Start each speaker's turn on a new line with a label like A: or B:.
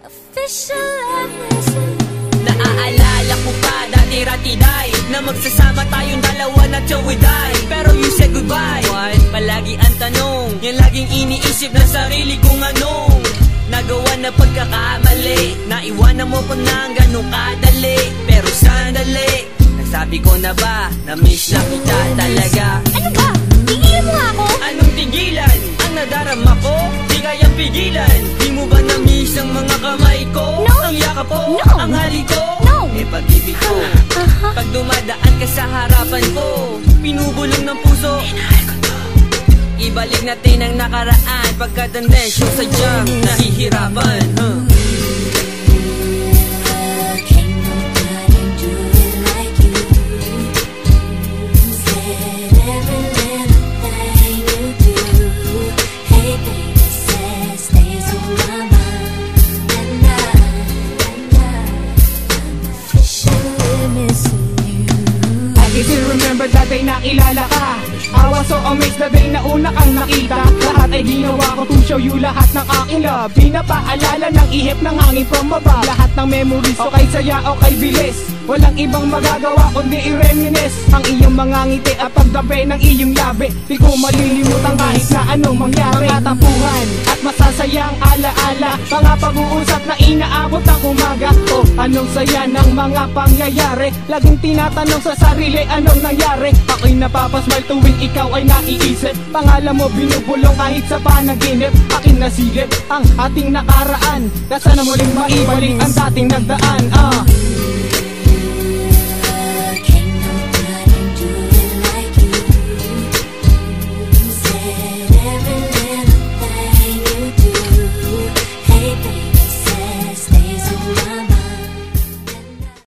A: Official love lesson.
B: Naaalala ko pa dati ratiday na magsasama tayong dalawa na till we die. Pero you said goodbye. What? Palagi ang tanong, yan laging iniisip na sarili kong anong nagawa na pagkakamali. Naiwanan mo ko nang ganun kadali. Pero sandali, nasabi ko na ba na miss na kita talaga?
A: Ano ba? Tigilan mo nga ako?
B: Anong tigilan? Ang nadarama ko, di kayang pigilan. Di mo ba na-miss ang mga kamay ko?
A: No.
B: Ang yakap ko?
A: No.
B: Ang halik ko?
A: No.
B: Eh pag-ibig ko, pag dumadaan ka sa harapan ko, pinubulong ng puso, inahal ko to. Ibalik natin ang nakaraan, pagkatandensyo sadyang nahihirapan,
C: Dati nakilala ka, I was so amazed the day na una kang nakita. Lahat ay ginawa ko to show you lahat ng aking love. Pinapaalala ng ihip ng hangin from above. Lahat ng memories o kay saya o kay bilis, walang ibang magagawa kundi i-reminisce ang iyong mga ngiti at pagdabi ng iyong labi. Di ko malilimutan kahit na anong mangyari. Mga tampuhan at masasayang alaala, mga pag-uusap na inaabot ng umaga. O anong saya ng mga pangyayari, laging tinatanong sa sarili anong nangyari. Ako'y napapasmile tuwing ikaw ay naiisip, pangalan mo binubulong kahit sa panaginip. Aking nasilip ang ating nakaraan, na sana muling maibalik ang dating nagdaan.